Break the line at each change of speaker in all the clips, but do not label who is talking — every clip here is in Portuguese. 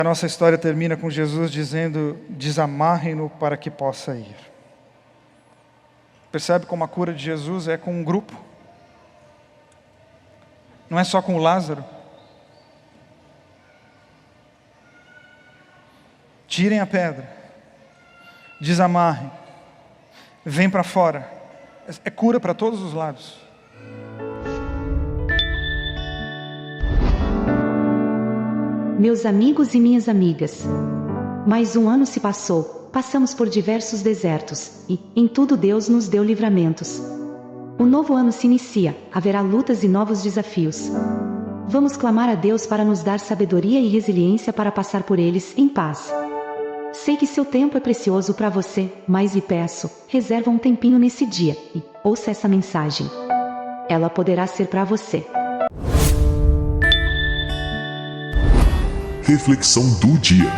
A nossa história termina com Jesus dizendo: desamarrem-no para que possa ir. Percebe como a cura de Jesus é com um grupo? Não é só com o Lázaro. Tirem a pedra, desamarrem, vem para fora. É cura para todos os lados.
Meus amigos e minhas amigas, mais um ano se passou, passamos por diversos desertos, e, em tudo Deus nos deu livramentos. O novo ano se inicia, haverá lutas e novos desafios. Vamos clamar a Deus para nos dar sabedoria e resiliência para passar por eles em paz. Sei que seu tempo é precioso para você, mas lhe peço, reserva um tempinho nesse dia, e ouça essa mensagem. Ela poderá ser para você.
Reflexão do dia.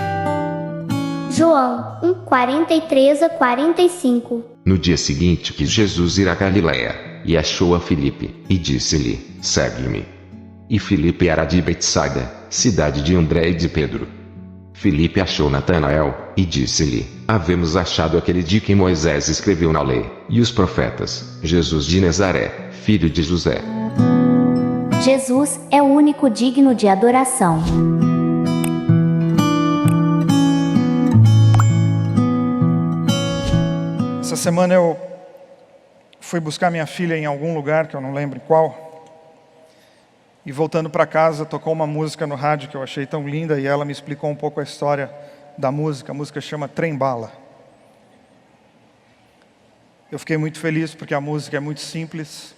João 1:43-45.
No dia seguinte quis Jesus ir a Galiléia, e achou a Filipe, e disse-lhe: segue-me. E Filipe era de Betsaida, cidade de André e de Pedro. Filipe achou Natanael, e disse-lhe: havemos achado aquele de quem Moisés escreveu na lei, e os profetas, Jesus de Nazaré, filho de José.
Jesus é o único digno de adoração.
Essa semana eu fui buscar minha filha em algum lugar, que eu não lembro qual. E voltando para casa, tocou uma música no rádio que eu achei tão linda, e ela me explicou um pouco a história da música. A música chama Trem Bala. Eu fiquei muito feliz porque a música é muito simples.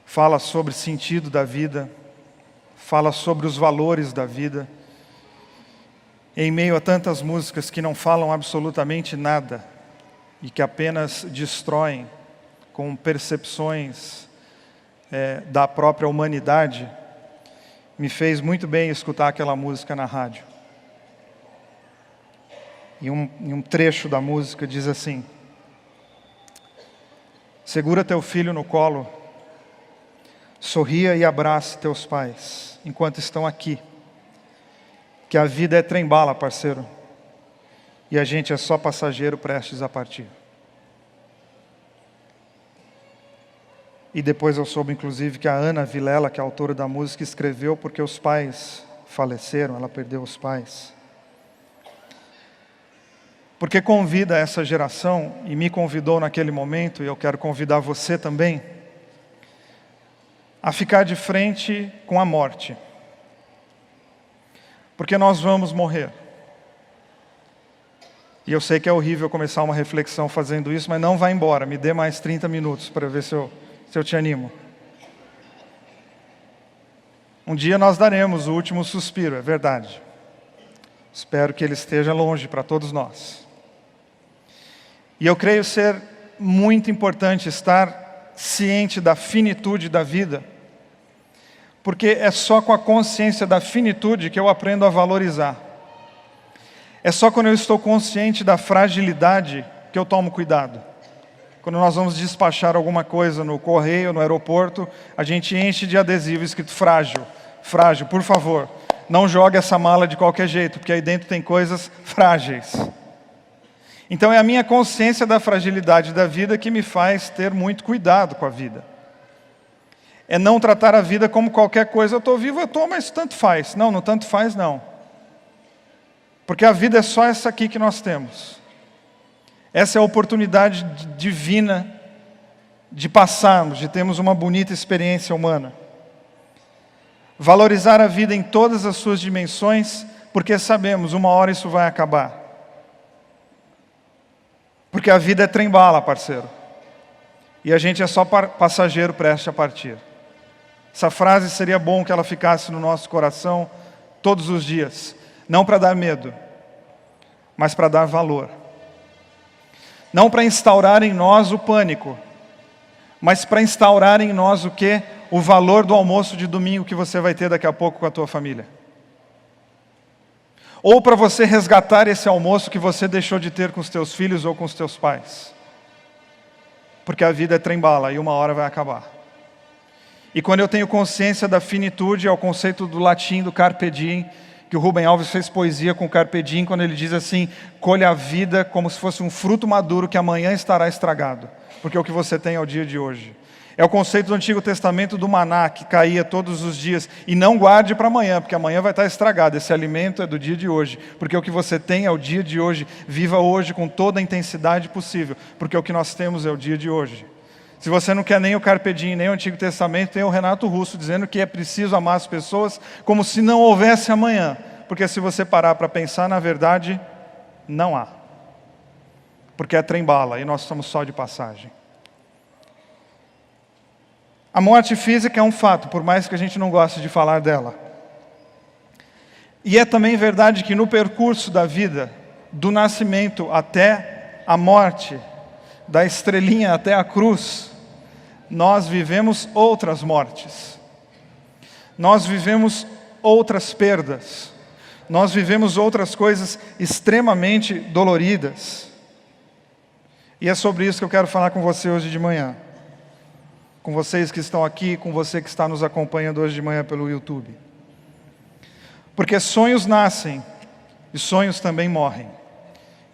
Fala sobre o sentido da vida. Fala sobre os valores da vida. Em meio a tantas músicas que não falam absolutamente nada e que apenas destroem com percepções da própria humanidade, me fez muito bem escutar aquela música na rádio. E um trecho da música diz assim: segura teu filho no colo, sorria e abrace teus pais, enquanto estão aqui, que a vida é trem-bala, parceiro, e a gente é só passageiro prestes a partir. E depois eu soube, inclusive, que a Ana Vilela, que é a autora da música, escreveu porque os pais faleceram, ela perdeu os pais. Porque convida essa geração, e me convidou naquele momento, e eu quero convidar você também, a ficar de frente com a morte. Porque nós vamos morrer. E eu sei que é horrível começar uma reflexão fazendo isso, mas não vai embora, me dê mais 30 minutos para ver se eu te animo. Um dia nós daremos o último suspiro, é verdade. Espero que ele esteja longe para todos nós. E eu creio ser muito importante estar ciente da finitude da vida, porque é só com a consciência da finitude que eu aprendo a valorizar. É só quando eu estou consciente da fragilidade que eu tomo cuidado. Quando nós vamos despachar alguma coisa no correio, no aeroporto, a gente enche de adesivo escrito frágil. Frágil, por favor, não jogue essa mala de qualquer jeito, porque aí dentro tem coisas frágeis. Então é a minha consciência da fragilidade da vida que me faz ter muito cuidado com a vida. É não tratar a vida como qualquer coisa. Eu estou vivo, eu estou, mas tanto faz. Não tanto faz não. Porque a vida é só essa aqui que nós temos. Essa é a oportunidade divina de passarmos, de termos uma bonita experiência humana. Valorizar a vida em todas as suas dimensões, porque sabemos, uma hora isso vai acabar. Porque a vida é trem-bala, parceiro. E a gente é só passageiro prestes a partir. Essa frase seria bom que ela ficasse no nosso coração todos os dias. Não para dar medo, mas para dar valor. Não para instaurar em nós o pânico, mas para instaurar em nós o quê? O valor do almoço de domingo que você vai ter daqui a pouco com a tua família. Ou para você resgatar esse almoço que você deixou de ter com os teus filhos ou com os teus pais. Porque a vida é trem-bala e uma hora vai acabar. E quando eu tenho consciência da finitude, é o conceito do latim do carpe diem, que o Rubem Alves fez poesia com o Carpe Diem, quando ele diz assim: colha a vida como se fosse um fruto maduro que amanhã estará estragado, porque o que você tem é o dia de hoje. É o conceito do Antigo Testamento do maná, que caía todos os dias. E não guarde para amanhã, porque amanhã vai estar estragado. Esse alimento é do dia de hoje, porque o que você tem é o dia de hoje. Viva hoje com toda a intensidade possível, porque o que nós temos é o dia de hoje. Se você não quer nem o Carpe Diem, nem o Antigo Testamento, tem o Renato Russo dizendo que é preciso amar as pessoas como se não houvesse amanhã. Porque se você parar para pensar, na verdade, não há. Porque é trem-bala e nós estamos só de passagem. A morte física é um fato, por mais que a gente não goste de falar dela. E é também verdade que no percurso da vida, do nascimento até a morte, da estrelinha até a cruz, nós vivemos outras mortes. Nós vivemos outras perdas. Nós vivemos outras coisas extremamente doloridas. E é sobre isso que eu quero falar com você hoje de manhã. Com vocês que estão aqui, com você que está nos acompanhando hoje de manhã pelo YouTube. Porque sonhos nascem, e sonhos também morrem.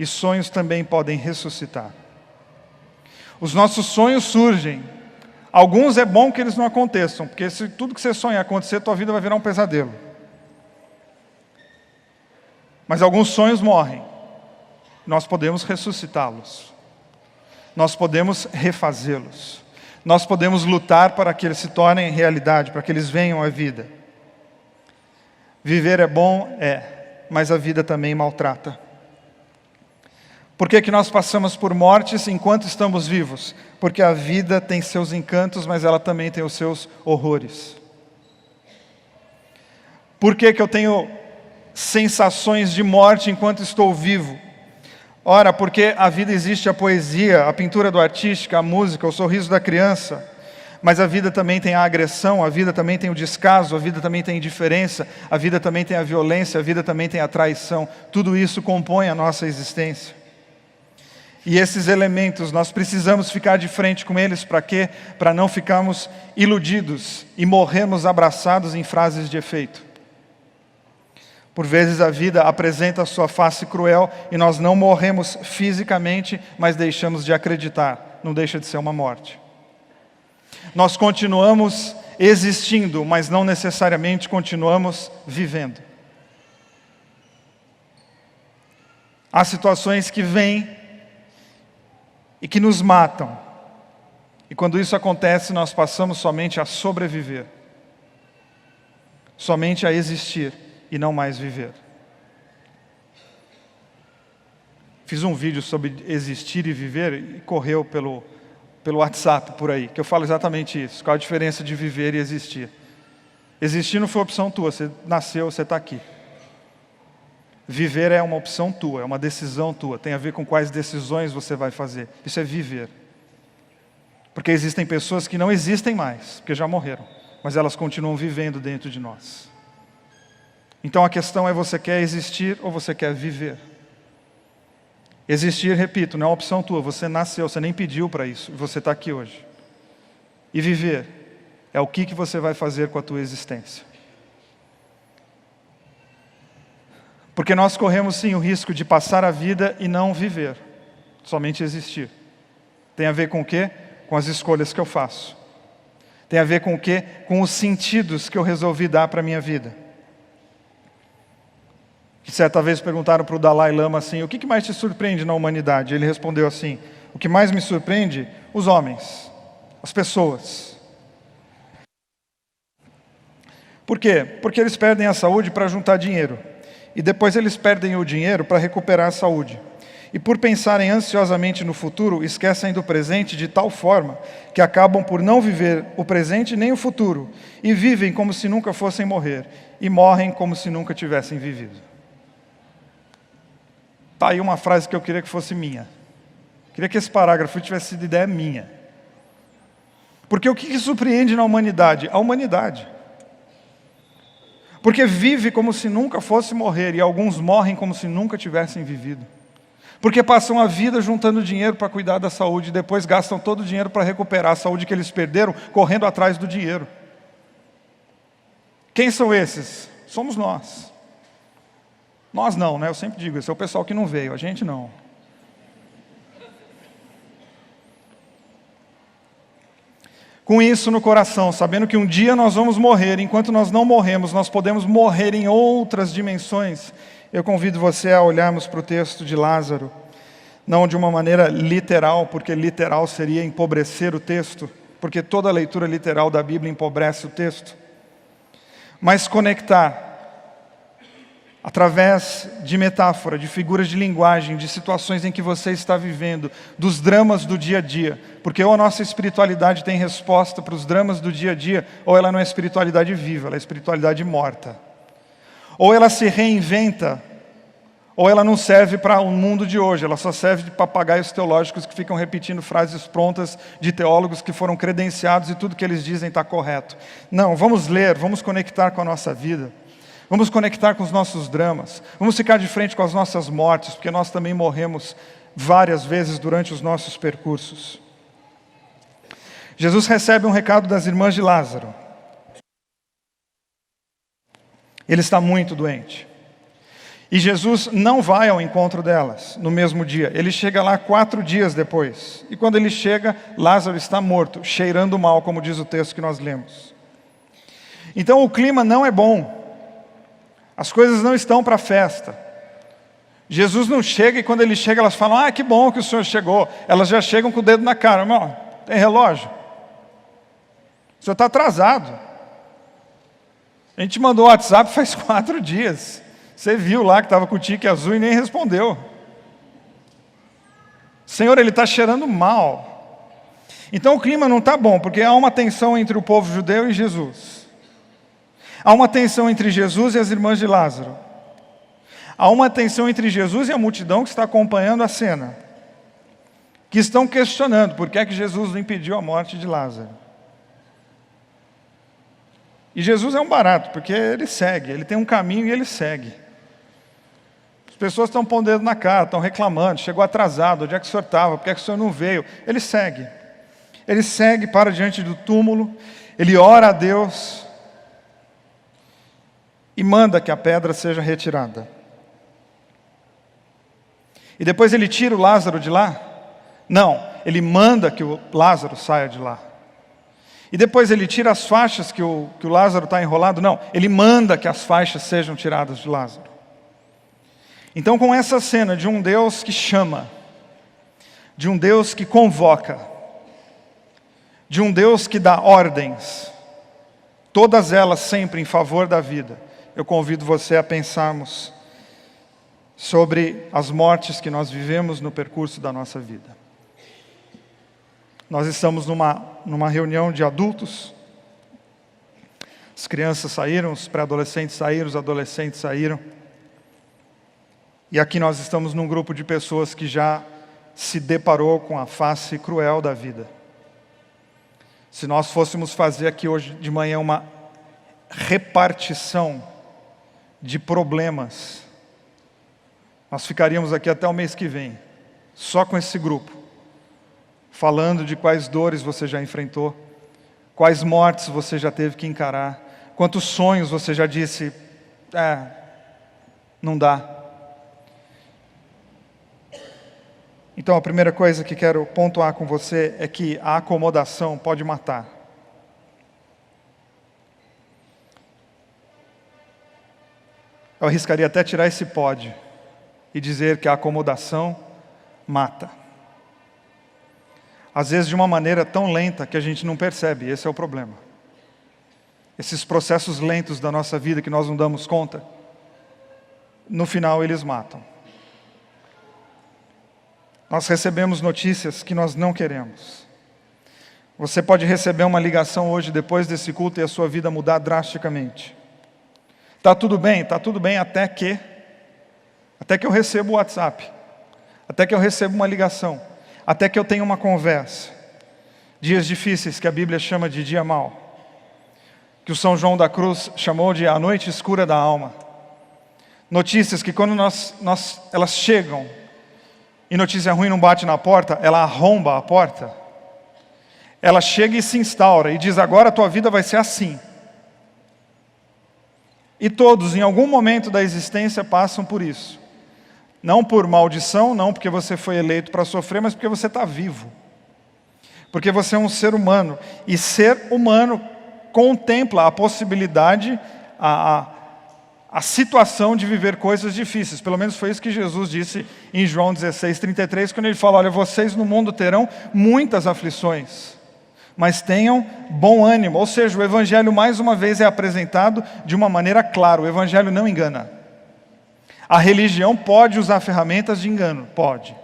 E sonhos também podem ressuscitar. Os nossos sonhos surgem. Alguns é bom que eles não aconteçam, porque se tudo que você sonha acontecer, tua vida vai virar um pesadelo. Mas alguns sonhos morrem. Nós podemos ressuscitá-los. Nós podemos refazê-los. Nós podemos lutar para que eles se tornem realidade, para que eles venham à vida. Viver é bom? É, mas a vida também maltrata. Por que que nós passamos por mortes enquanto estamos vivos? Porque a vida tem seus encantos, mas ela também tem os seus horrores. Por que que eu tenho sensações de morte enquanto estou vivo? Ora, porque a vida existe a poesia, a pintura do artístico, a música, o sorriso da criança. Mas a vida também tem a agressão, a vida também tem o descaso, a vida também tem a indiferença, a vida também tem a violência, a vida também tem a traição. Tudo isso compõe a nossa existência. E esses elementos, nós precisamos ficar de frente com eles, para quê? Para não ficarmos iludidos e morrermos abraçados em frases de efeito. Por vezes a vida apresenta a sua face cruel e nós não morremos fisicamente, mas deixamos de acreditar. Não deixa de ser uma morte. Nós continuamos existindo, mas não necessariamente continuamos vivendo. Há situações que vêm e que nos matam. E quando isso acontece, nós passamos somente a sobreviver. Somente a existir. E não mais viver. Fiz um vídeo sobre existir e viver e correu pelo WhatsApp por aí, que eu falo exatamente isso. Qual a diferença de viver e existir? Existir não foi opção tua, você nasceu, você está aqui. Viver é uma opção tua, é uma decisão tua, tem a ver com quais decisões você vai fazer. Isso é viver. Porque existem pessoas que não existem mais, porque já morreram, mas elas continuam vivendo dentro de nós. Então a questão é: você quer existir ou você quer viver? Existir, repito, não é uma opção tua, você nasceu, você nem pediu para isso, você está aqui hoje. E viver é o que você vai fazer com a tua existência. Porque nós corremos sim o risco de passar a vida e não viver, somente existir. Tem a ver com o quê? Com as escolhas que eu faço. Tem a ver com o quê? Com os sentidos que eu resolvi dar para a minha vida. Que certa vez perguntaram para o Dalai Lama assim: o que mais te surpreende na humanidade? Ele respondeu assim: o que mais me surpreende? Os homens, as pessoas. Por quê? Porque eles perdem a saúde para juntar dinheiro. E depois eles perdem o dinheiro para recuperar a saúde. E por pensarem ansiosamente no futuro, esquecem do presente de tal forma que acabam por não viver o presente nem o futuro. E vivem como se nunca fossem morrer. E morrem como se nunca tivessem vivido. Está aí uma frase que eu queria que fosse minha. Queria que esse parágrafo tivesse sido ideia minha. Porque o que surpreende na humanidade? A humanidade. Porque vive como se nunca fosse morrer, e alguns morrem como se nunca tivessem vivido. Porque passam a vida juntando dinheiro para cuidar da saúde, e depois gastam todo o dinheiro para recuperar a saúde que eles perderam, correndo atrás do dinheiro. Quem são esses? Somos nós. Nós não, né? Eu sempre digo, esse é o pessoal que não veio, a gente não. Com isso no coração, sabendo que um dia nós vamos morrer, enquanto nós não morremos, nós podemos morrer em outras dimensões. Eu convido você a olharmos para o texto de Lázaro, não de uma maneira literal, porque literal seria empobrecer o texto, porque toda leitura literal da Bíblia empobrece o texto, mas conectar, através de metáfora, de figuras de linguagem, de situações em que você está vivendo, dos dramas do dia a dia, porque ou a nossa espiritualidade tem resposta para os dramas do dia a dia, ou ela não é espiritualidade viva, ela é espiritualidade morta. Ou ela se reinventa, ou ela não serve para o mundo de hoje, ela só serve de papagaios teológicos que ficam repetindo frases prontas de teólogos que foram credenciados e tudo que eles dizem está correto. Não, vamos ler, vamos conectar com a nossa vida. Vamos conectar com os nossos dramas. Vamos ficar de frente com as nossas mortes, porque nós também morremos várias vezes durante os nossos percursos. Jesus recebe um recado das irmãs de Lázaro. Ele está muito doente. E Jesus não vai ao encontro delas no mesmo dia. Ele chega lá 4 dias depois. E quando ele chega, Lázaro está morto, cheirando mal, como diz o texto que nós lemos. Então o clima não é bom. As coisas não estão para festa. Jesus não chega e quando ele chega elas falam, ah, que bom que o senhor chegou. Elas já chegam com o dedo na cara, irmão, tem relógio? O senhor está atrasado. A gente mandou o WhatsApp faz 4 dias. Você viu lá que estava com o tique azul e nem respondeu. Senhor, ele está cheirando mal. Então o clima não está bom, porque há uma tensão entre o povo judeu e Jesus. Há uma tensão entre Jesus e as irmãs de Lázaro. Há uma tensão entre Jesus e a multidão que está acompanhando a cena. Que estão questionando por que é que Jesus não impediu a morte de Lázaro. E Jesus é um barato, porque ele segue, ele tem um caminho e ele segue. As pessoas estão pondo o dedo na cara, estão reclamando, chegou atrasado, onde é que o senhor estava, por que é que o senhor não veio? Ele segue. Ele segue para diante do túmulo, ele ora a Deus e manda que a pedra seja retirada. E depois ele tira o Lázaro de lá? Não, ele manda que o Lázaro saia de lá. E depois ele tira as faixas que o Lázaro está enrolado? Não, ele manda que as faixas sejam tiradas de Lázaro. Então com essa cena de um Deus que chama, de um Deus que convoca, de um Deus que dá ordens, todas elas sempre em favor da vida, eu convido você a pensarmos sobre as mortes que nós vivemos no percurso da nossa vida. Nós estamos numa reunião de adultos, as crianças saíram, os pré-adolescentes saíram, os adolescentes saíram, e aqui nós estamos num grupo de pessoas que já se deparou com a face cruel da vida. Se nós fôssemos fazer aqui hoje de manhã uma repartição de problemas, nós ficaríamos aqui até o mês que vem, só com esse grupo, falando de quais dores você já enfrentou, quais mortes você já teve que encarar, quantos sonhos você já disse, não dá. Então a primeira coisa que quero pontuar com você é que a acomodação pode matar. Eu arriscaria até tirar esse pode e dizer que a acomodação mata. Às vezes de uma maneira tão lenta que a gente não percebe, esse é o problema. Esses processos lentos da nossa vida que nós não damos conta, no final eles matam. Nós recebemos notícias que nós não queremos. Você pode receber uma ligação hoje depois desse culto e a sua vida mudar drasticamente. Tá tudo bem até que eu recebo o WhatsApp, até que eu recebo uma ligação, até que eu tenho uma conversa. Dias difíceis que a Bíblia chama de dia mau, que o São João da Cruz chamou de a noite escura da alma. Notícias que quando elas chegam, e notícia ruim não bate na porta, ela arromba a porta. Ela chega e se instaura e diz, agora a tua vida vai ser assim. E todos, em algum momento da existência, passam por isso. Não por maldição, não porque você foi eleito para sofrer, mas porque você está vivo. Porque você é um ser humano. E ser humano contempla a possibilidade, a situação de viver coisas difíceis. Pelo menos foi isso que Jesus disse em João 16:33, quando ele fala: olha, vocês no mundo terão muitas aflições, mas tenham bom ânimo. Ou seja, o Evangelho mais uma vez é apresentado de uma maneira clara. O Evangelho não engana. A religião pode usar ferramentas de engano, pode.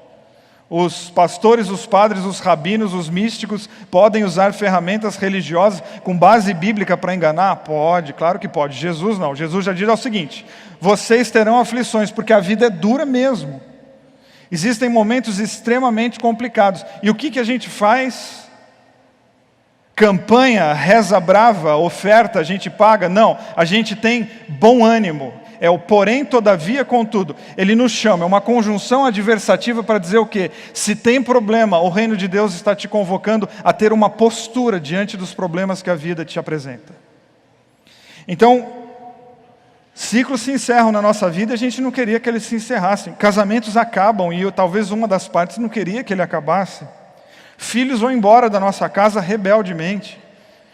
Os pastores, os padres, os rabinos, os místicos podem usar ferramentas religiosas com base bíblica para enganar? Pode, claro que pode. Jesus não. Jesus já diz o seguinte: vocês terão aflições, porque a vida é dura mesmo. Existem momentos extremamente complicados. E o que a gente faz? Campanha, reza brava, oferta, a gente paga? Não, a gente tem bom ânimo. É o porém, todavia, contudo. Ele nos chama, é uma conjunção adversativa para dizer o quê? Se tem problema, o reino de Deus está te convocando a ter uma postura diante dos problemas que a vida te apresenta. Então, ciclos se encerram na nossa vida e a gente não queria que eles se encerrassem. Casamentos acabam e talvez uma das partes não queria que ele acabasse. Filhos vão embora da nossa casa rebeldemente.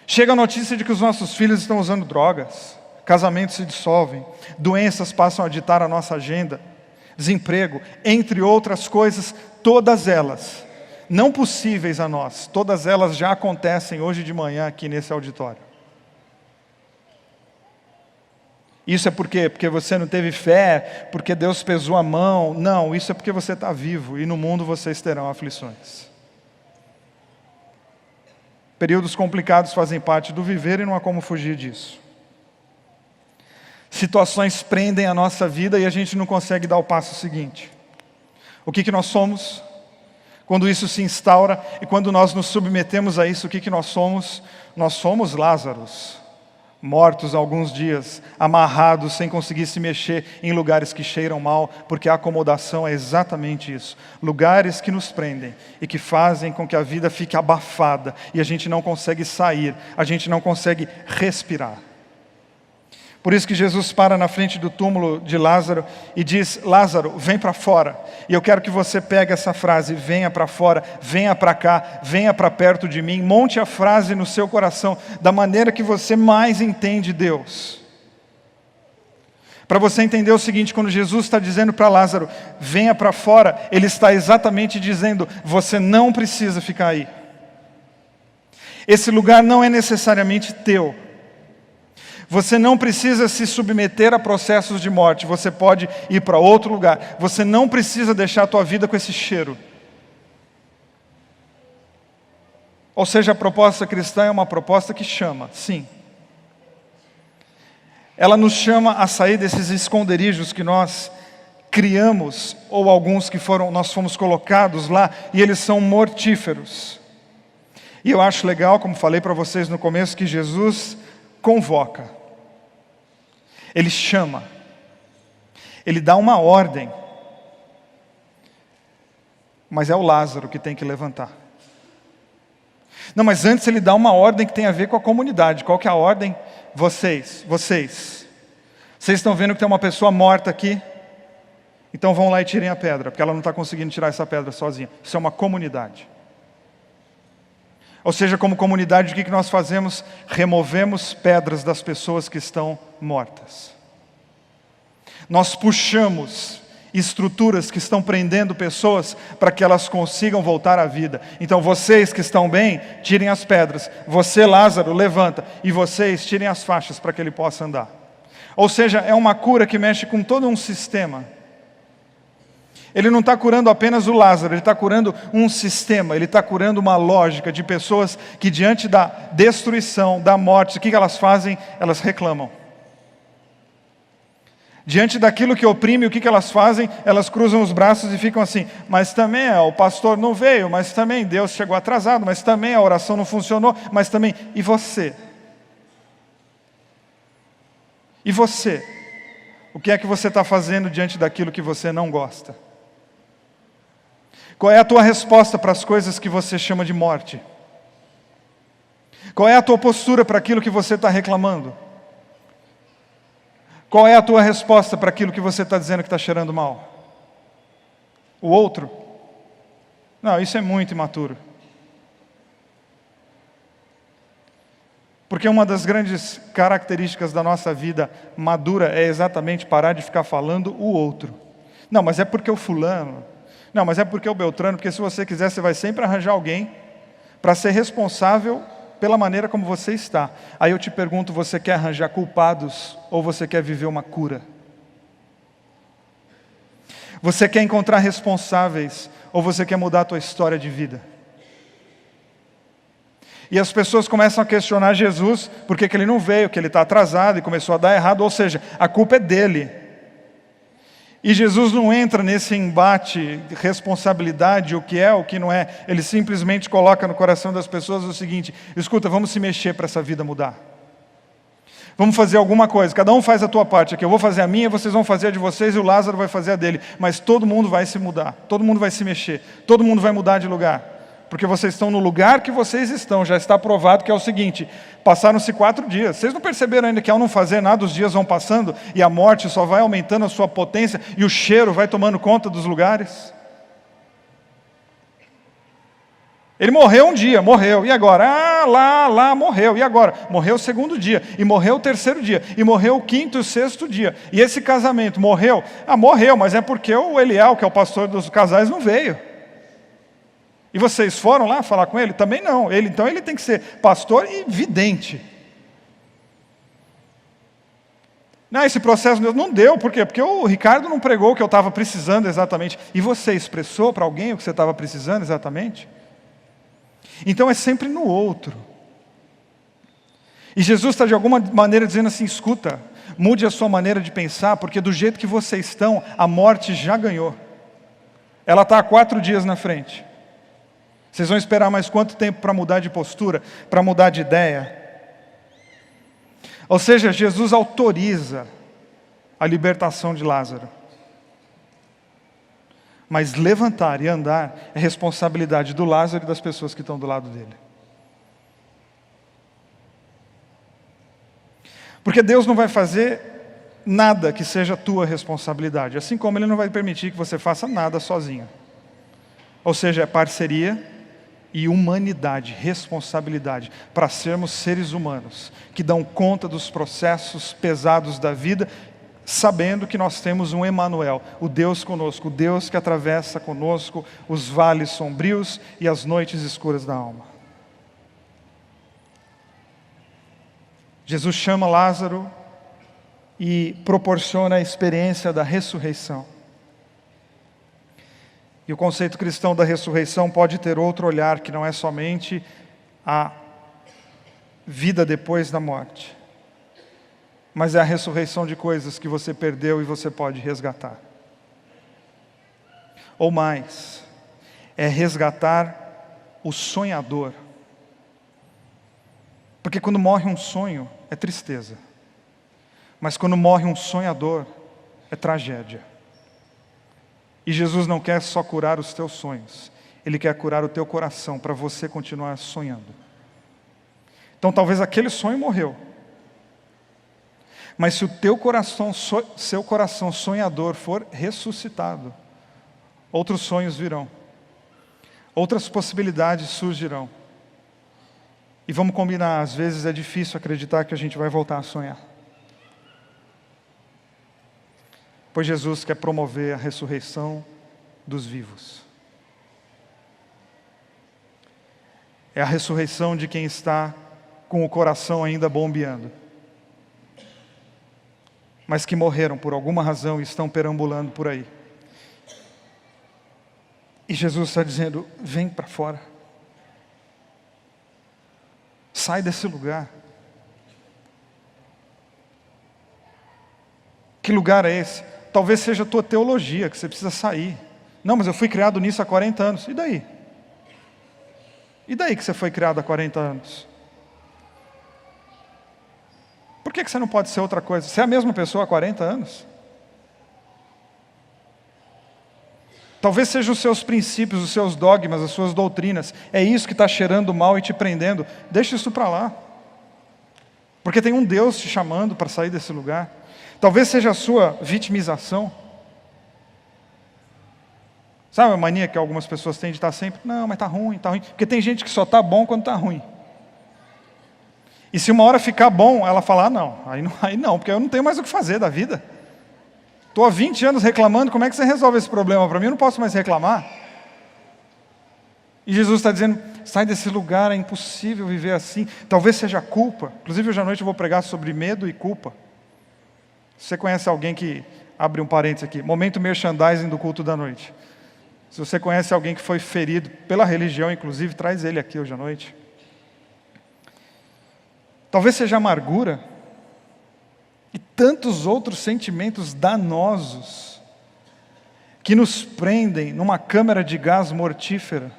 Chega a notícia de que os nossos filhos estão usando drogas. Casamentos se dissolvem, doenças passam a ditar a nossa agenda, desemprego, entre outras coisas, todas elas, não possíveis a nós, todas elas já acontecem hoje de manhã aqui nesse auditório. Isso é por quê? Porque você não teve fé, porque Deus pesou a mão? Não, isso é porque você está vivo e no mundo vocês terão aflições. Períodos complicados fazem parte do viver e não há como fugir disso. Situações prendem a nossa vida e a gente não consegue dar o passo seguinte. O que nós somos? Quando isso se instaura e quando nós nos submetemos a isso, o que nós somos? Nós somos Lázaros, mortos há alguns dias, amarrados, sem conseguir se mexer em lugares que cheiram mal, porque a acomodação é exatamente isso. Lugares que nos prendem e que fazem com que a vida fique abafada e a gente não consegue sair, a gente não consegue respirar. Por isso que Jesus para na frente do túmulo de Lázaro e diz: Lázaro, vem para fora. E eu quero que você pegue essa frase: venha para fora, venha para cá, venha para perto de mim. Monte a frase no seu coração da maneira que você mais entende Deus. Para você entender o seguinte: quando Jesus está dizendo para Lázaro, venha para fora, Ele está exatamente dizendo: você não precisa ficar aí. Esse lugar não é necessariamente teu. Você não precisa se submeter a processos de morte. Você pode ir para outro lugar. Você não precisa deixar a tua vida com esse cheiro. Ou seja, a proposta cristã é uma proposta que chama, sim. Ela nos chama a sair desses esconderijos que nós criamos, ou alguns que nós fomos colocados lá, e eles são mortíferos. E eu acho legal, como falei para vocês no começo, que Jesus convoca. Ele chama, Ele dá uma ordem, mas é o Lázaro que tem que levantar. Não, mas antes Ele dá uma ordem que tem a ver com a comunidade. Qual que é a ordem? Vocês estão vendo que tem uma pessoa morta aqui? Então vão lá e tirem a pedra, porque ela não está conseguindo tirar essa pedra sozinha. Isso é uma comunidade. Ou seja, como comunidade, o que nós fazemos? Removemos pedras das pessoas que estão mortas. Nós puxamos estruturas que estão prendendo pessoas para que elas consigam voltar à vida. Então vocês que estão bem, tirem as pedras. Você, Lázaro, levanta. E vocês, tirem as faixas para que ele possa andar. Ou seja, é uma cura que mexe com todo um sistema. Ele não está curando apenas o Lázaro, ele está curando um sistema, ele está curando uma lógica de pessoas que diante da destruição, da morte, o que elas fazem? Elas reclamam. Diante daquilo que oprime, o que elas fazem? Elas cruzam os braços e ficam assim: mas também o pastor não veio, mas também Deus chegou atrasado, mas também a oração não funcionou, mas também... E você? E você? O que é que você está fazendo diante daquilo que você não gosta? Qual é a tua resposta para as coisas que você chama de morte? Qual é a tua postura para aquilo que você está reclamando? Qual é a tua resposta para aquilo que você está dizendo que está cheirando mal? O outro? Não, isso é muito imaturo. Porque uma das grandes características da nossa vida madura é exatamente parar de ficar falando o outro. Não, mas é porque o fulano. Não, mas é porque o Beltrano. Porque se você quiser, você vai sempre arranjar alguém para ser responsável pela maneira como você está. Aí eu te pergunto, você quer arranjar culpados ou você quer viver uma cura? Você quer encontrar responsáveis ou você quer mudar a tua história de vida? E as pessoas começam a questionar Jesus, por que ele não veio, que ele está atrasado e começou a dar errado, ou seja, a culpa é dele. E Jesus não entra nesse embate de responsabilidade, o que é, o que não é. Ele simplesmente coloca no coração das pessoas o seguinte: escuta, vamos se mexer para essa vida mudar. Vamos fazer alguma coisa, cada um faz a tua parte aqui, eu vou fazer a minha, vocês vão fazer a de vocês e o Lázaro vai fazer a dele. Mas todo mundo vai se mudar, todo mundo vai se mexer, todo mundo vai mudar de lugar. Porque vocês estão no lugar que vocês estão, já está provado que é o seguinte: passaram-se 4 dias. Vocês não perceberam ainda que ao não fazer nada, os dias vão passando e a morte só vai aumentando a sua potência e o cheiro vai tomando conta dos lugares? Ele morreu um dia, morreu, e agora? Lá, morreu, e agora? Morreu o 2º dia, e morreu o 3º dia, e morreu o 5º e o 6º dia. E esse casamento morreu? Morreu, mas é porque o Eliel, que é o pastor dos casais, não veio. E vocês foram lá falar com ele? Também não. Então ele tem que ser pastor e vidente. Não, esse processo não deu. Por quê? Porque o Ricardo não pregou o que eu estava precisando exatamente. E você expressou para alguém o que você estava precisando exatamente? Então é sempre no outro. E Jesus está de alguma maneira dizendo assim: escuta, mude a sua maneira de pensar, porque do jeito que vocês estão, a morte já ganhou. Ela está há 4 dias na frente. Vocês vão esperar mais quanto tempo para mudar de postura, para mudar de ideia? Ou seja, Jesus autoriza a libertação de Lázaro. Mas levantar e andar é responsabilidade do Lázaro e das pessoas que estão do lado dele. Porque Deus não vai fazer nada que seja tua responsabilidade, assim como Ele não vai permitir que você faça nada sozinho. Ou seja, é parceria e humanidade, responsabilidade, para sermos seres humanos, que dão conta dos processos pesados da vida, sabendo que nós temos um Emanuel, o Deus conosco, o Deus que atravessa conosco os vales sombrios e as noites escuras da alma. Jesus chama Lázaro e proporciona a experiência da ressurreição. E o conceito cristão da ressurreição pode ter outro olhar, que não é somente a vida depois da morte, mas é a ressurreição de coisas que você perdeu e você pode resgatar. Ou mais, é resgatar o sonhador. Porque quando morre um sonho, é tristeza. Mas quando morre um sonhador, é tragédia. E Jesus não quer só curar os teus sonhos, Ele quer curar o teu coração, para você continuar sonhando. Então talvez aquele sonho morreu, mas se o teu coração, seu coração sonhador for ressuscitado, outros sonhos virão, outras possibilidades surgirão. E vamos combinar, às vezes é difícil acreditar que a gente vai voltar a sonhar. Pois Jesus quer promover a ressurreição dos vivos. É a ressurreição de quem está com o coração ainda bombeando, mas que morreram por alguma razão e estão perambulando por aí. E Jesus está dizendo: vem para fora. Sai desse lugar. Que lugar é esse? Talvez seja a tua teologia, que você precisa sair. Não, mas eu fui criado nisso há 40 anos. E daí? E daí que você foi criado há 40 anos? Por que você não pode ser outra coisa? Você é a mesma pessoa há 40 anos? Talvez sejam os seus princípios, os seus dogmas, as suas doutrinas. É isso que está cheirando mal e te prendendo. Deixa isso para lá. Porque tem um Deus te chamando para sair desse lugar. Talvez seja a sua vitimização. Sabe a mania que algumas pessoas têm de estar sempre, não, mas está ruim, está ruim. Porque tem gente que só está bom quando está ruim. E se uma hora ficar bom, ela fala, não, aí não, porque eu não tenho mais o que fazer da vida. Estou há 20 anos reclamando, como é que você resolve esse problema? Para mim eu não posso mais reclamar. E Jesus está dizendo, sai desse lugar, é impossível viver assim. Talvez seja culpa. Inclusive hoje à noite eu vou pregar sobre medo e culpa. Você conhece alguém que, abre um parênteses aqui, momento merchandising do culto da noite. Se você conhece alguém que foi ferido pela religião, inclusive, traz ele aqui hoje à noite. Talvez seja amargura e tantos outros sentimentos danosos que nos prendem numa câmara de gás mortífera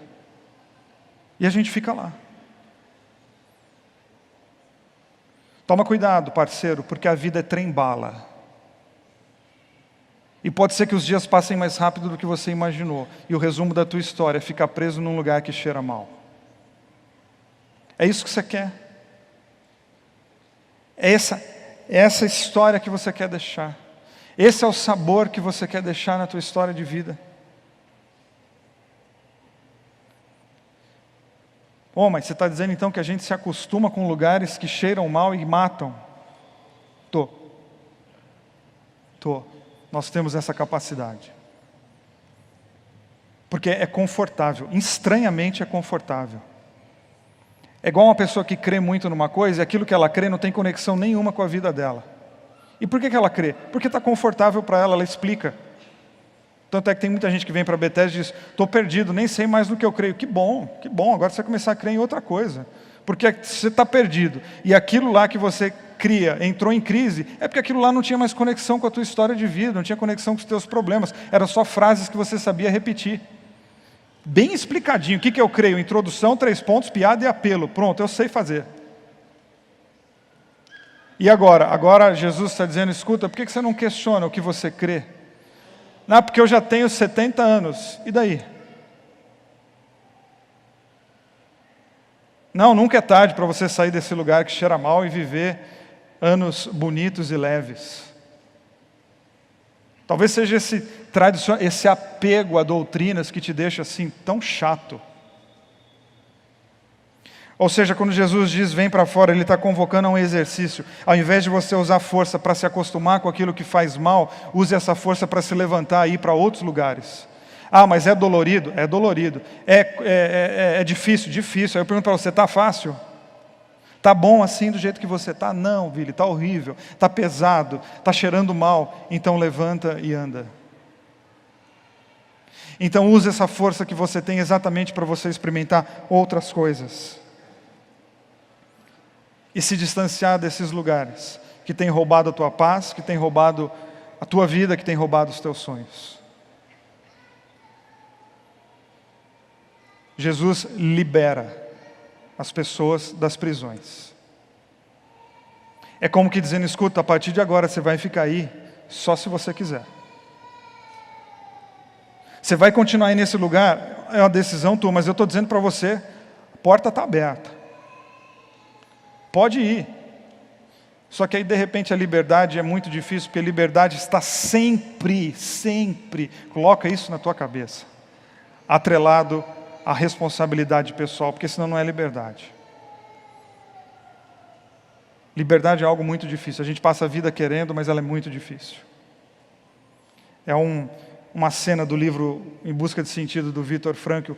e a gente fica lá. Toma cuidado, parceiro, porque a vida é trem-bala. E pode ser que os dias passem mais rápido do que você imaginou. E o resumo da tua história é ficar preso num lugar que cheira mal. É isso que você quer? É essa história que você quer deixar. Esse é o sabor que você quer deixar na tua história de vida. Mas você está dizendo então que a gente se acostuma com lugares que cheiram mal e matam? Tô. Nós temos essa capacidade. Porque é confortável, estranhamente é confortável. É igual uma pessoa que crê muito numa coisa e aquilo que ela crê não tem conexão nenhuma com a vida dela. E por que ela crê? Porque está confortável para ela explica. Tanto é que tem muita gente que vem para Bethesda e diz, estou perdido, nem sei mais no que eu creio. Que bom, agora você vai começar a crer em outra coisa. Porque você está perdido. E aquilo lá que você cria, entrou em crise, é porque aquilo lá não tinha mais conexão com a tua história de vida, não tinha conexão com os teus problemas. Eram só frases que você sabia repetir. Bem explicadinho. O que eu creio? Introdução, 3 pontos, piada e apelo. Pronto, eu sei fazer. E agora? Agora Jesus está dizendo, escuta, por que você não questiona o que você crê? Não, porque eu já tenho 70 anos. E daí? Não, nunca é tarde para você sair desse lugar que cheira mal e viver anos bonitos e leves. Talvez seja esse apego a doutrinas que te deixa assim tão chato. Ou seja, quando Jesus diz vem para fora, Ele está convocando a um exercício. Ao invés de você usar força para se acostumar com aquilo que faz mal, use essa força para se levantar e ir para outros lugares. Mas é dolorido? É dolorido. É difícil? Difícil. Aí eu pergunto para você, está fácil? Está bom assim do jeito que você está? Não, Vili, está horrível, está pesado, está cheirando mal. Então levanta e anda. Então use essa força que você tem exatamente para você experimentar outras coisas. E se distanciar desses lugares que têm roubado a tua paz, que têm roubado a tua vida, que têm roubado os teus sonhos. Jesus libera as pessoas das prisões. É como que dizendo, escuta, a partir de agora você vai ficar aí só se você quiser. Você vai continuar aí nesse lugar, é uma decisão tua, mas eu estou dizendo para você, a porta está aberta. Pode ir. Só que aí de repente a liberdade é muito difícil, porque a liberdade está sempre, coloca isso na tua cabeça, atrelado à responsabilidade pessoal, porque senão não é liberdade. Liberdade é algo muito difícil, a gente passa a vida querendo, mas ela é muito difícil. É uma cena do livro Em Busca de Sentido, do Viktor Frankl,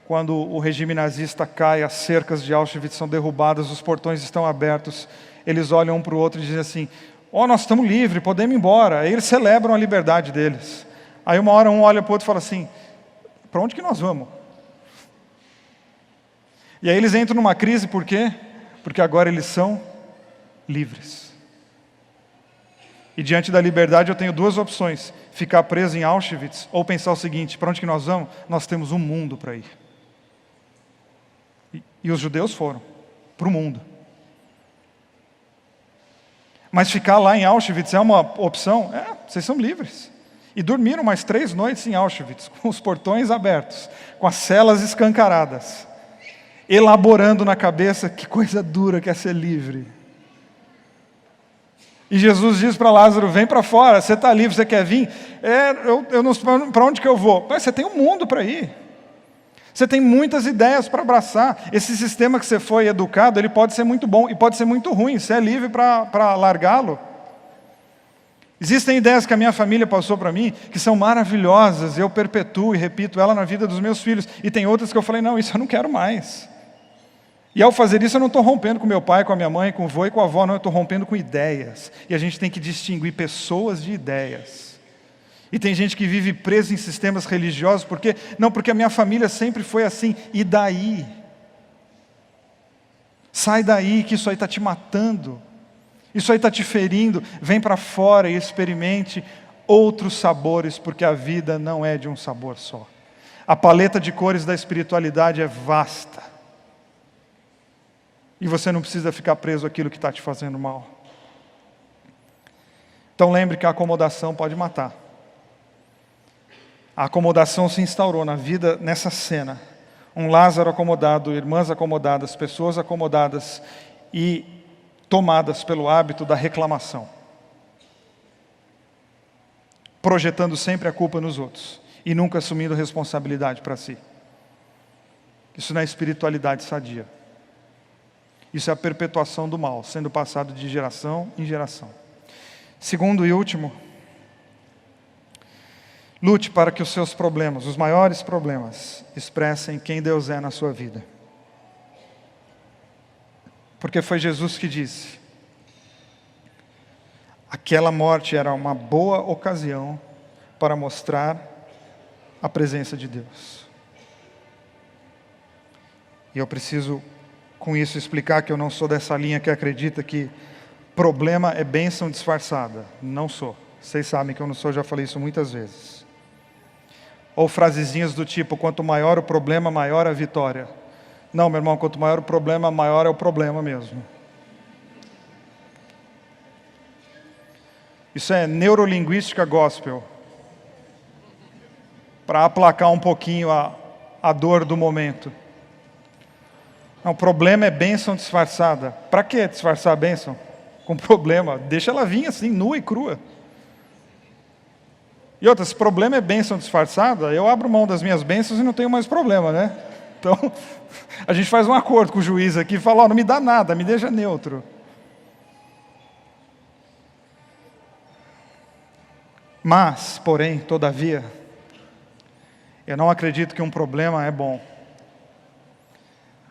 quando o regime nazista cai, as cercas de Auschwitz são derrubadas, os portões estão abertos, eles olham um para o outro e dizem assim, nós estamos livres, podemos ir embora. Aí eles celebram a liberdade deles. Aí uma hora um olha para o outro e fala assim, para onde que nós vamos? E aí eles entram numa crise, por quê? Porque agora eles são livres. E diante da liberdade eu tenho 2 opções, ficar preso em Auschwitz ou pensar o seguinte, para onde que nós vamos? Nós temos um mundo para ir. E os judeus foram para o mundo. Mas ficar lá em Auschwitz é uma opção? Vocês são livres. E dormiram mais 3 noites em Auschwitz, com os portões abertos, com as celas escancaradas, elaborando na cabeça que coisa dura que é ser livre. E Jesus diz para Lázaro, vem para fora, você está livre, você quer vir? Eu não sei para onde que eu vou. Mas você tem um mundo para ir. Você tem muitas ideias para abraçar. Esse sistema que você foi educado, ele pode ser muito bom e pode ser muito ruim. Você é livre para largá-lo. Existem ideias que a minha família passou para mim, que são maravilhosas, eu perpetuo e repito ela na vida dos meus filhos. E tem outras que eu falei, não, isso eu não quero mais. E ao fazer isso eu não estou rompendo com meu pai, com a minha mãe, com o vô e com a avó, não, eu estou rompendo com ideias. E a gente tem que distinguir pessoas de ideias. E tem gente que vive preso em sistemas religiosos, por quê? Não, porque a minha família sempre foi assim. E daí? Sai daí que isso aí está te matando. Isso aí está te ferindo. Vem para fora e experimente outros sabores, porque a vida não é de um sabor só. A paleta de cores da espiritualidade é vasta. E você não precisa ficar preso àquilo que está te fazendo mal. Então lembre que a acomodação pode matar. A acomodação se instaurou na vida nessa cena. Um Lázaro acomodado, irmãs acomodadas, pessoas acomodadas e tomadas pelo hábito da reclamação. Projetando sempre a culpa nos outros e nunca assumindo responsabilidade para si. Isso não é espiritualidade sadia. Isso é a perpetuação do mal, sendo passado de geração em geração. Segundo e último, lute para que os seus problemas, os maiores problemas, expressem quem Deus é na sua vida. Porque foi Jesus que disse, aquela morte era uma boa ocasião para mostrar a presença de Deus. E eu preciso, com isso, explicar que eu não sou dessa linha que acredita que problema é bênção disfarçada. Não sou. Vocês sabem que eu não sou, já falei isso muitas vezes. Ou frasezinhas do tipo, quanto maior o problema, maior a vitória. Não, meu irmão, quanto maior o problema, maior é o problema mesmo. Isso é neurolinguística gospel. Para aplacar um pouquinho a dor do momento. Não, o problema é bênção disfarçada. Para que disfarçar a bênção? Com problema. Deixa ela vir assim, nua e crua. E outra, se problema é bênção disfarçada, eu abro mão das minhas bênçãos e não tenho mais problema, né? Então, a gente faz um acordo com o juiz aqui e fala, não me dá nada, me deixa neutro. Mas, porém, todavia, eu não acredito que um problema é bom.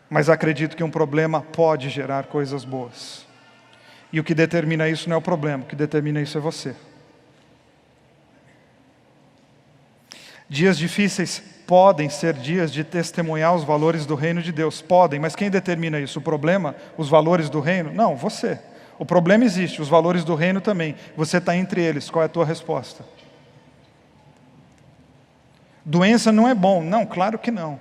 Mas acredito que um problema pode gerar coisas boas. E o que determina isso não é o problema, o que determina isso é você. Dias difíceis podem ser dias de testemunhar os valores do reino de Deus. Podem, mas quem determina isso? O problema? Os valores do reino? Não, você. O problema existe, os valores do reino também. Você está entre eles, qual é a tua resposta? Doença não é bom? Não, claro que não.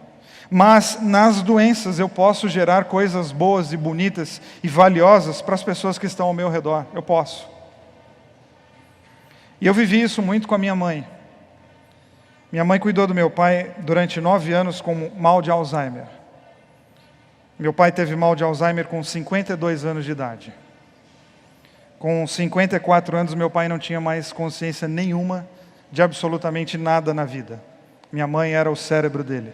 Mas nas doenças eu posso gerar coisas boas e bonitas e valiosas para as pessoas que estão ao meu redor. Eu posso. E eu vivi isso muito com a minha mãe. Minha mãe cuidou do meu pai durante 9 anos com mal de Alzheimer. Meu pai teve mal de Alzheimer com 52 anos de idade. Com 54 anos, meu pai não tinha mais consciência nenhuma de absolutamente nada na vida. Minha mãe era o cérebro dele.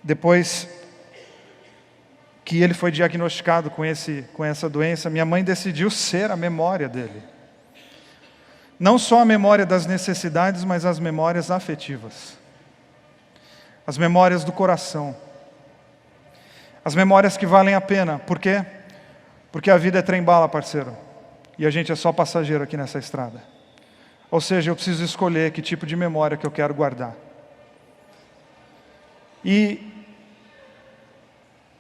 Depois que ele foi diagnosticado com essa doença, minha mãe decidiu ser a memória dele. Não só a memória das necessidades, mas as memórias afetivas. As memórias do coração. As memórias que valem a pena. Por quê? Porque a vida é trem-bala, parceiro. E a gente é só passageiro aqui nessa estrada. Ou seja, eu preciso escolher que tipo de memória que eu quero guardar. E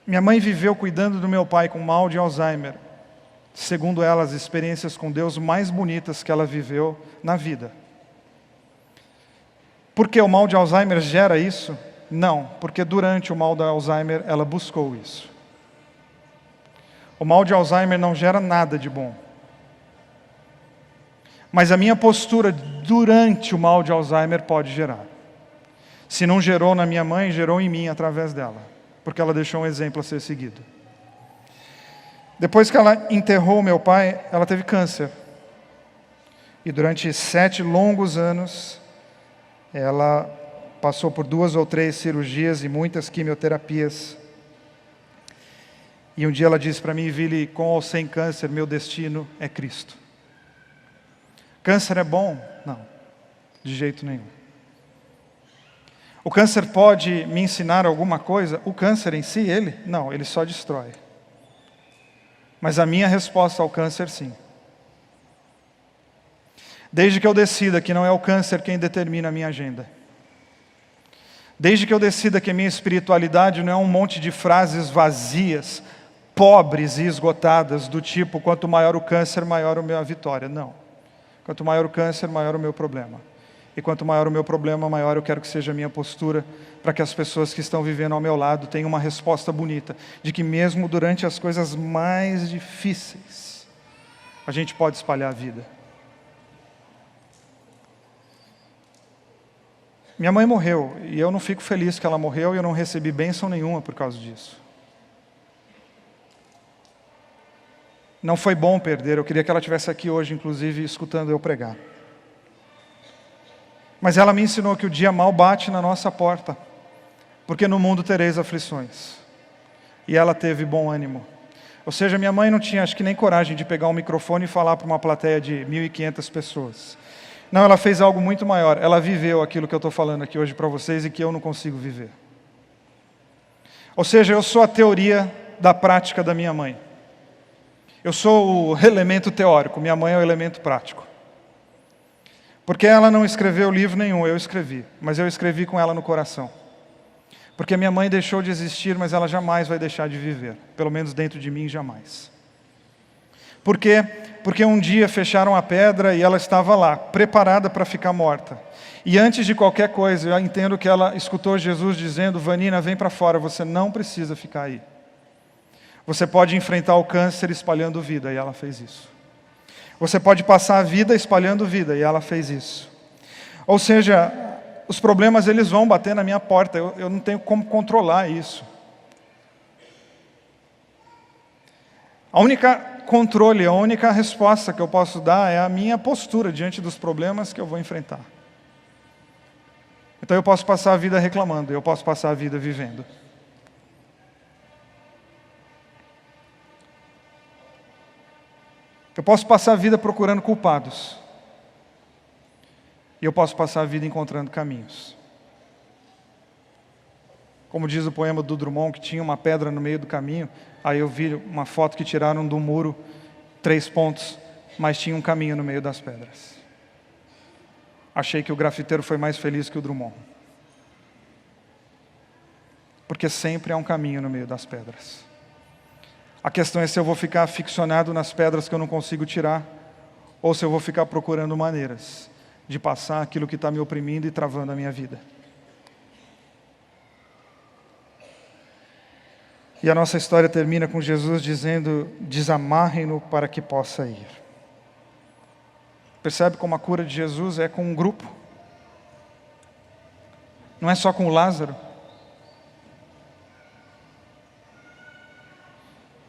minha mãe viveu cuidando do meu pai com mal de Alzheimer. Segundo ela, as experiências com Deus mais bonitas que ela viveu na vida. Por que o mal de Alzheimer gera isso? Não, porque durante o mal de Alzheimer ela buscou isso. O mal de Alzheimer não gera nada de bom. Mas a minha postura durante o mal de Alzheimer pode gerar. Se não gerou na minha mãe, gerou em mim através dela. Porque ela deixou um exemplo a ser seguido. Depois que ela enterrou meu pai, ela teve câncer. E durante 7 longos anos, ela passou por 2 ou 3 cirurgias e muitas quimioterapias. E um dia ela disse para mim: Vili, com ou sem câncer, meu destino é Cristo. Câncer é bom? Não, de jeito nenhum. O câncer pode me ensinar alguma coisa? O câncer em si, não, ele só destrói. Mas a minha resposta ao câncer, sim. Desde que eu decida que não é o câncer quem determina a minha agenda. Desde que eu decida que a minha espiritualidade não é um monte de frases vazias, pobres e esgotadas, do tipo, quanto maior o câncer, maior a minha vitória. Não. Quanto maior o câncer, maior o meu problema. E quanto maior o meu problema, maior eu quero que seja a minha postura, para que as pessoas que estão vivendo ao meu lado tenham uma resposta bonita, de que mesmo durante as coisas mais difíceis, a gente pode espalhar a vida. Minha mãe morreu, e eu não fico feliz que ela morreu, e eu não recebi bênção nenhuma por causa disso. Não foi bom perder, eu queria que ela estivesse aqui hoje, inclusive, escutando eu pregar. Mas ela me ensinou que o dia mal bate na nossa porta, porque no mundo tereis aflições. E ela teve bom ânimo. Ou seja, minha mãe não tinha, acho que nem coragem de pegar um microfone e falar para uma plateia de 1.500 pessoas. Não, ela fez algo muito maior. Ela viveu aquilo que eu estou falando aqui hoje para vocês e que eu não consigo viver. Ou seja, eu sou a teoria da prática da minha mãe. Eu sou o elemento teórico, minha mãe é o elemento prático. Porque ela não escreveu livro nenhum, eu escrevi. Mas eu escrevi com ela no coração. Porque minha mãe deixou de existir, mas ela jamais vai deixar de viver. Pelo menos dentro de mim, jamais. Por quê? Porque um dia fecharam a pedra e ela estava lá, preparada para ficar morta. E antes de qualquer coisa, eu entendo que ela escutou Jesus dizendo: Vanina, vem para fora, você não precisa ficar aí. Você pode enfrentar o câncer espalhando vida, e ela fez isso. Você pode passar a vida espalhando vida, e ela fez isso. Ou seja, os problemas eles vão bater na minha porta, eu não tenho como controlar isso. A única controle, a única resposta que eu posso dar é a minha postura diante dos problemas que eu vou enfrentar. Então eu posso passar a vida reclamando, eu posso passar a vida vivendo. Eu posso passar a vida procurando culpados. E eu posso passar a vida encontrando caminhos. Como diz o poema do Drummond, que tinha uma pedra no meio do caminho. Aí eu vi uma foto que tiraram do muro, 3 pontos, mas tinha um caminho no meio das pedras. Achei que o grafiteiro foi mais feliz que o Drummond. Porque sempre há um caminho no meio das pedras. A questão é se eu vou ficar ficcionado nas pedras que eu não consigo tirar, ou se eu vou ficar procurando maneiras de passar aquilo que está me oprimindo e travando a minha vida. E a nossa história termina com Jesus dizendo: desamarrem-no para que possa ir. Percebe como a cura de Jesus é com um grupo? Não é só com o Lázaro.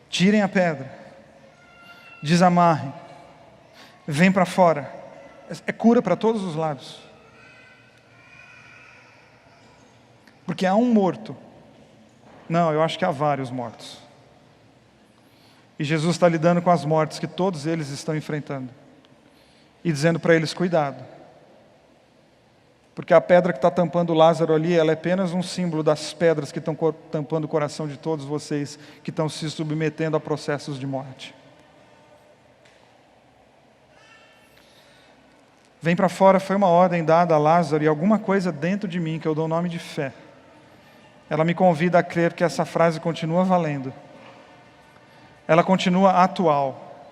Tirem a pedra, desamarrem, vem para fora. É cura para todos os lados. Porque há um morto. Não, eu acho que há vários mortos. E Jesus está lidando com as mortes que todos eles estão enfrentando. E dizendo para eles: cuidado. Porque a pedra que está tampando Lázaro ali, ela é apenas um símbolo das pedras que estão tampando o coração de todos vocês que estão se submetendo a processos de morte. Vem para fora foi uma ordem dada a Lázaro, e alguma coisa dentro de mim, que eu dou o nome de fé, ela me convida a crer que essa frase continua valendo. Ela continua atual.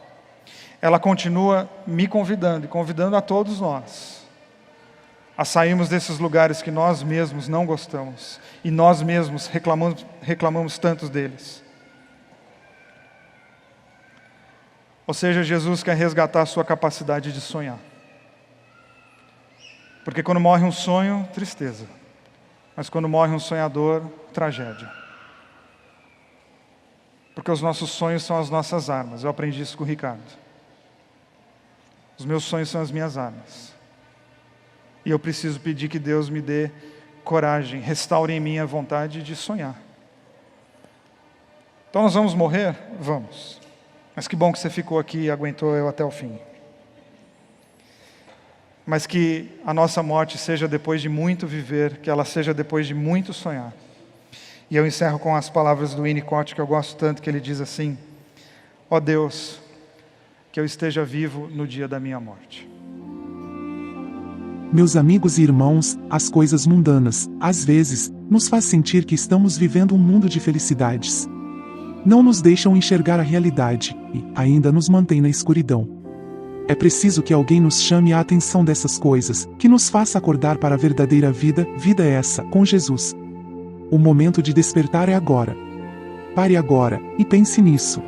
Ela continua me convidando, e convidando a todos nós a sairmos desses lugares que nós mesmos não gostamos, e nós mesmos reclamamos tantos deles. Ou seja, Jesus quer resgatar a sua capacidade de sonhar. Porque quando morre um sonho, tristeza. Mas quando morre um sonhador, tragédia. Porque os nossos sonhos são as nossas armas. Eu aprendi isso com o Ricardo. Os meus sonhos são as minhas armas. E eu preciso pedir que Deus me dê coragem, restaure em mim a vontade de sonhar. Então nós vamos morrer? Vamos. Mas que bom que você ficou aqui e aguentou eu até o fim. Mas que a nossa morte seja depois de muito viver, que ela seja depois de muito sonhar. E eu encerro com as palavras do Winnicott, que eu gosto tanto, que ele diz assim: ó Deus, que eu esteja vivo no dia da minha morte.
Meus amigos e irmãos, as coisas mundanas, às vezes, nos faz sentir que estamos vivendo um mundo de felicidades. Não nos deixam enxergar a realidade, e ainda nos mantém na escuridão. É preciso que alguém nos chame a atenção dessas coisas, que nos faça acordar para a verdadeira vida essa, com Jesus. O momento de despertar é agora. Pare agora, e pense nisso.